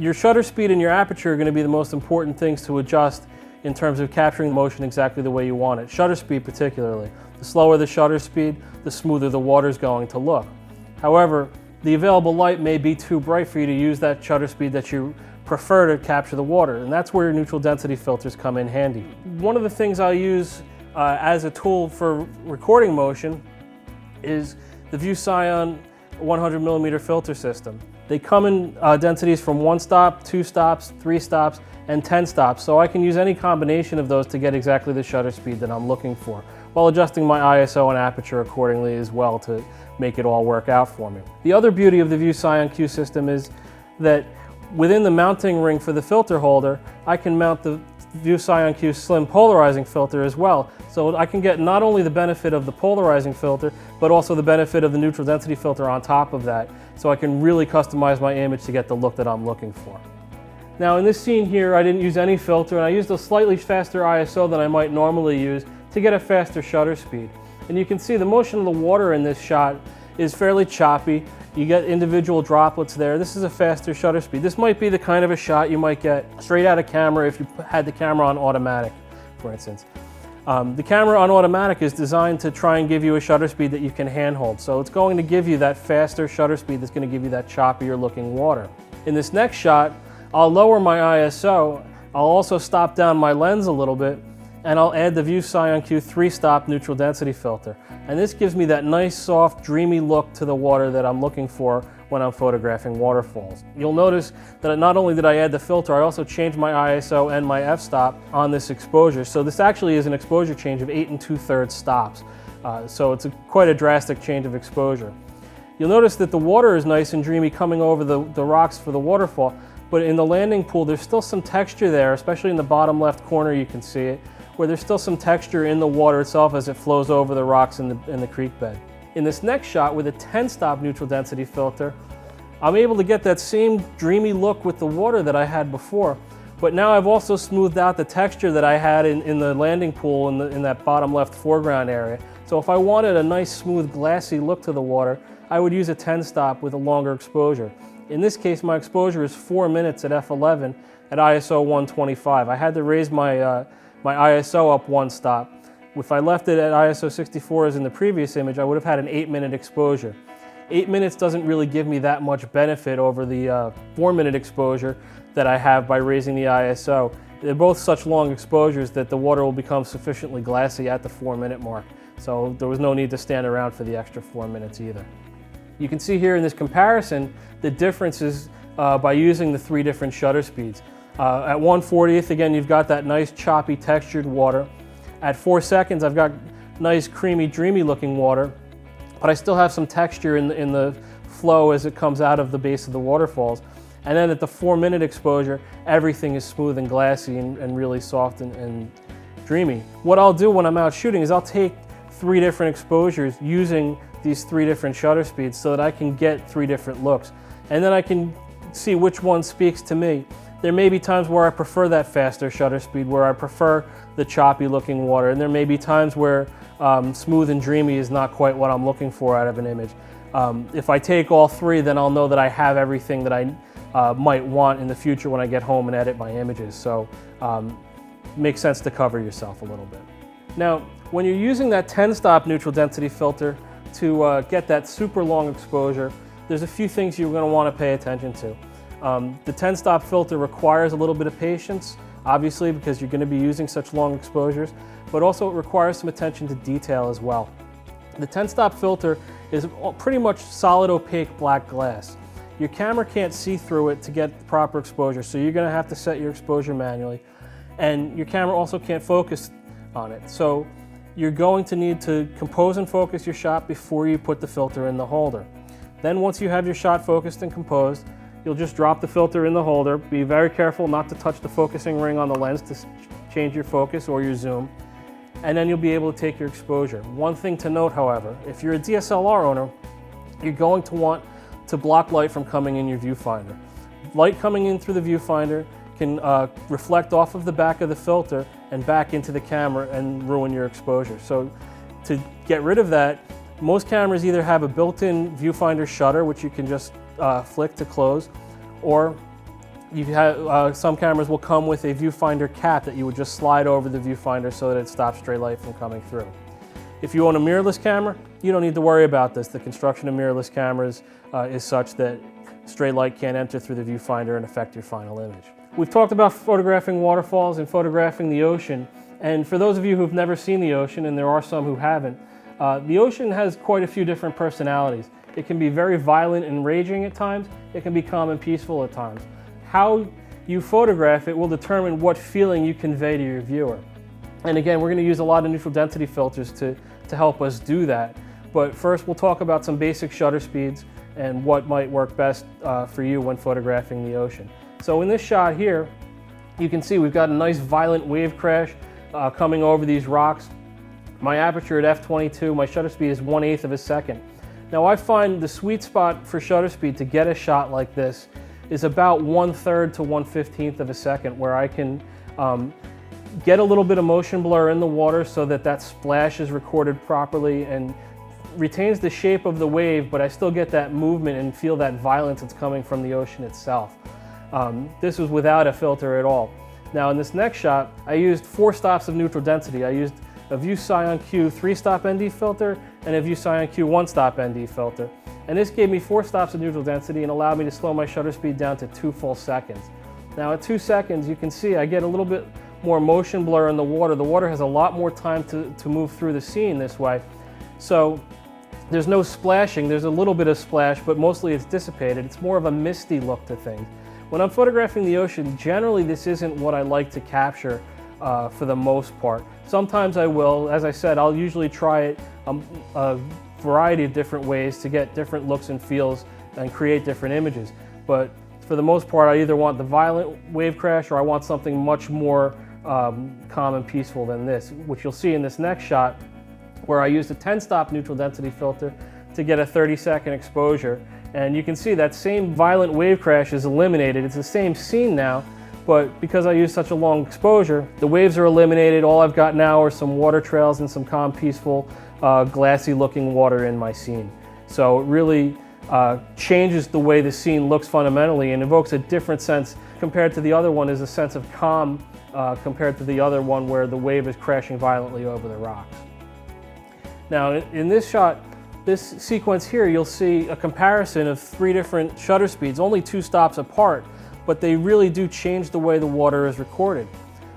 Your shutter speed and your aperture are going to be the most important things to adjust in terms of capturing motion exactly the way you want it. Shutter speed particularly. The slower the shutter speed, the smoother the water is going to look. However, the available light may be too bright for you to use that shutter speed that you prefer to capture the water, and that's where your neutral density filters come in handy. One of the things I use as a tool for recording motion is the View Sion 100mm filter system. They come in densities from 1 stop, 2 stops, 3 stops, and 10 stops, so I can use any combination of those to get exactly the shutter speed that I'm looking for, while adjusting my ISO and aperture accordingly as well to make it all work out for me. The other beauty of the View Sion Q system is that within the mounting ring for the filter holder, I can mount the View Sion Q Slim polarizing filter as well. So I can get not only the benefit of the polarizing filter, but also the benefit of the neutral density filter on top of that. So I can really customize my image to get the look that I'm looking for. Now in this scene here, I didn't use any filter, and I used a slightly faster ISO than I might normally use to get a faster shutter speed. And you can see the motion of the water in this shot is fairly choppy. You get individual droplets there. This is a faster shutter speed. This might be the kind of a shot you might get straight out of camera if you had the camera on automatic, for instance. The camera on automatic is designed to try and give you a shutter speed that you can handhold. So it's going to give you that faster shutter speed that's going to give you that choppier looking water. In this next shot, I'll lower my ISO. I'll also stop down my lens a little bit, and I'll add the View Sion Q 3-stop neutral density filter. And this gives me that nice, soft, dreamy look to the water that I'm looking for when I'm photographing waterfalls. You'll notice that not only did I add the filter, I also changed my ISO and my f-stop on this exposure. So this actually is an exposure change of 8 2/3 stops. So it's quite a drastic change of exposure. You'll notice that the water is nice and dreamy coming over the rocks for the waterfall, but in the landing pool there's still some texture there, especially in the bottom left corner you can see it, where there's still some texture in the water itself as it flows over the rocks in the creek bed. In this next shot with a 10-stop neutral density filter, I'm able to get that same dreamy look with the water that I had before, but now I've also smoothed out the texture that I had in the landing pool in that bottom left foreground area. So if I wanted a nice smooth glassy look to the water, I would use a 10-stop with a longer exposure. In this case, my exposure is 4 minutes at f11 at ISO 125. I had to raise my ISO up 1 stop. If I left it at ISO 64 as in the previous image, I would have had an 8-minute exposure. 8 minutes doesn't really give me that much benefit over the 4-minute exposure that I have by raising the ISO. They're both such long exposures that the water will become sufficiently glassy at the 4-minute mark. So there was no need to stand around for the extra 4 minutes either. You can see here in this comparison the differences by using the 3 different shutter speeds. At 1/40th, again, you've got that nice choppy textured water. At 4 seconds, I've got nice creamy, dreamy looking water, but I still have some texture in the flow as it comes out of the base of the waterfalls. And then at the 4-minute exposure, everything is smooth and glassy and really soft and dreamy. What I'll do when I'm out shooting is I'll take 3 different exposures using these 3 different shutter speeds so that I can get 3 different looks. And then I can see which one speaks to me. There may be times where I prefer that faster shutter speed, where I prefer the choppy looking water, and there may be times where smooth and dreamy is not quite what I'm looking for out of an image. If I take all 3, then I'll know that I have everything that I might want in the future when I get home and edit my images. So it makes sense to cover yourself a little bit. Now, when you're using that 10-stop neutral density filter to get that super long exposure, there's a few things you're going to want to pay attention to. The 10-stop filter requires a little bit of patience, obviously, because you're going to be using such long exposures, but also it requires some attention to detail as well. The 10-stop filter is pretty much solid opaque black glass. Your camera can't see through it to get the proper exposure, so you're going to have to set your exposure manually. And your camera also can't focus on it. So you're going to need to compose and focus your shot before you put the filter in the holder. Then once you have your shot focused and composed, you'll just drop the filter in the holder. Be very careful not to touch the focusing ring on the lens to change your focus or your zoom. And then you'll be able to take your exposure. One thing to note, however, if you're a DSLR owner, you're going to want to block light from coming in your viewfinder. Light coming in through the viewfinder can reflect off of the back of the filter and back into the camera and ruin your exposure. So to get rid of that, most cameras either have a built-in viewfinder shutter, which you can just flick to close, or You have, some cameras will come with a viewfinder cap that you would just slide over the viewfinder so that it stops stray light from coming through. If you own a mirrorless camera, you don't need to worry about this. The construction of mirrorless cameras is such that stray light can't enter through the viewfinder and affect your final image. We've talked about photographing waterfalls and photographing the ocean, and for those of you who've never seen the ocean, and there are some who haven't, the ocean has quite a few different personalities. It can be very violent and raging at times. It can be calm and peaceful at times. How you photograph it will determine what feeling you convey to your viewer. And again, we're going to use a lot of neutral density filters to help us do that. But first, we'll talk about some basic shutter speeds and what might work best for you when photographing the ocean. So in this shot here, you can see we've got a nice violent wave crash coming over these rocks. My aperture at f/22, my shutter speed is 1/8 of a second. Now I find the sweet spot for shutter speed to get a shot like this is about 1/3 to 1/15 of a second, where I can get a little bit of motion blur in the water so that that splash is recorded properly and retains the shape of the wave, but I still get that movement and feel that violence that's coming from the ocean itself. This was without a filter at all. Now in this next shot, I used 4 stops of neutral density. I used a View Sion Q 3-stop ND filter and a View Sion Q 1-stop ND filter. And this gave me 4 stops of neutral density and allowed me to slow my shutter speed down to 2 full seconds. Now at 2 seconds, you can see I get a little bit more motion blur in the water. The water has a lot more time to move through the scene this way. So there's no splashing. There's a little bit of splash, but mostly it's dissipated. It's more of a misty look to things. When I'm photographing the ocean, generally this isn't what I like to capture for the most part. Sometimes I will. As I said, I'll usually try it a variety of different ways to get different looks and feels and create different images. But for the most part, I either want the violent wave crash or I want something much more calm and peaceful than this, which you'll see in this next shot, where I used a 10-stop neutral density filter to get a 30-second exposure. And you can see that same violent wave crash is eliminated. It's the same scene now, but because I used such a long exposure, the waves are eliminated. All I've got now are some water trails and some calm, peaceful, glassy-looking water in my scene. So it really changes the way the scene looks fundamentally and evokes a different sense compared to the other one, is a sense of calm compared to the other one where the wave is crashing violently over the rocks. Now in this shot, this sequence here, you'll see a comparison of 3 different shutter speeds, only 2 stops apart, but they really do change the way the water is recorded.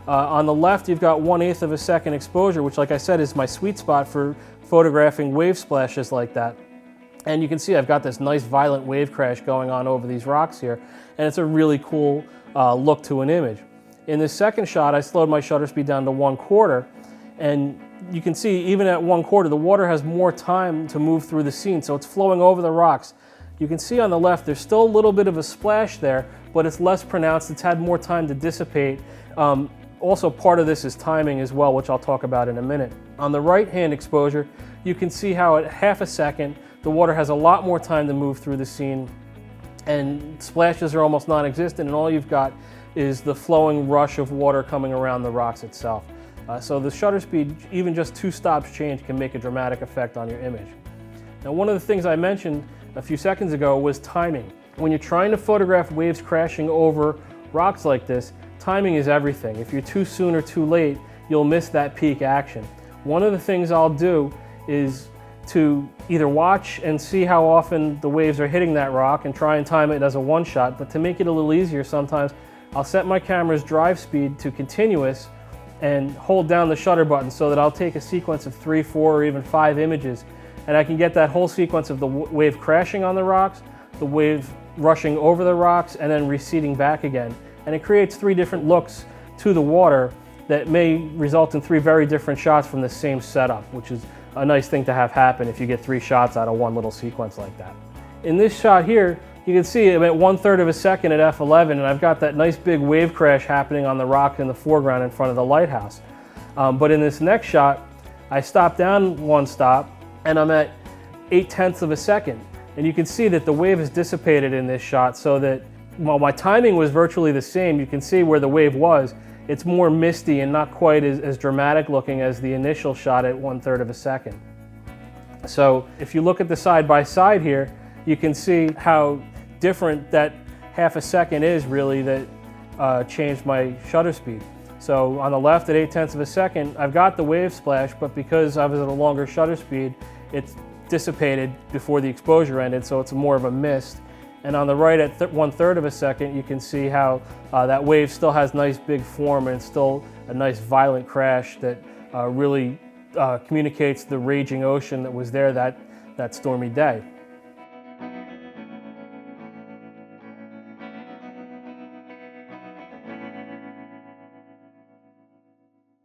On the left, you've got 1/8 of a second exposure, which, like I said, is my sweet spot for photographing wave splashes like that. And you can see I've got this nice violent wave crash going on over these rocks here, and it's a really cool look to an image. In this second shot, I slowed my shutter speed down to 1/4, and you can see even at 1/4, the water has more time to move through the scene, so it's flowing over the rocks. You can see on the left, there's still a little bit of a splash there, but it's less pronounced. It's had more time to dissipate. Also, part of this is timing as well, which I'll talk about in a minute. On the right-hand exposure, you can see how at 1/2 second, the water has a lot more time to move through the scene, and splashes are almost non-existent, and all you've got is the flowing rush of water coming around the rocks itself. So the shutter speed, even just 2 stops change, can make a dramatic effect on your image. Now, one of the things I mentioned a few seconds ago was timing. When you're trying to photograph waves crashing over rocks like this, timing is everything. If you're too soon or too late, you'll miss that peak action. One of the things I'll do is to either watch and see how often the waves are hitting that rock and try and time it as a one-shot, but to make it a little easier, sometimes I'll set my camera's drive speed to continuous and hold down the shutter button so that I'll take a sequence of 3, 4, or even 5 images, and I can get that whole sequence of the wave crashing on the rocks, the wave rushing over the rocks, and then receding back again. And it creates 3 different looks to the water that may result in 3 very different shots from the same setup, which is a nice thing to have happen if you get 3 shots out of one little sequence like that. In this shot here, you can see I'm at 1/3 of a second at f11, and I've got that nice big wave crash happening on the rock in the foreground in front of the lighthouse. But in this next shot, I stop down 1 stop, and I'm at 0.8 of a second. And you can see that the wave is dissipated in this shot, so that while my timing was virtually the same, you can see where the wave was. It's more misty and not quite as dramatic looking as the initial shot at 1/3 of a second. So if you look at the side by side here, you can see how different that half a second is really that changed my shutter speed. So on the left at 0.8 of a second, I've got the wave splash, but because I was at a longer shutter speed, it's dissipated before the exposure ended, so it's more of a mist. And on the right at 1/3 of a second, you can see how that wave still has nice big form, and it's still a nice violent crash that really communicates the raging ocean that was there that stormy day.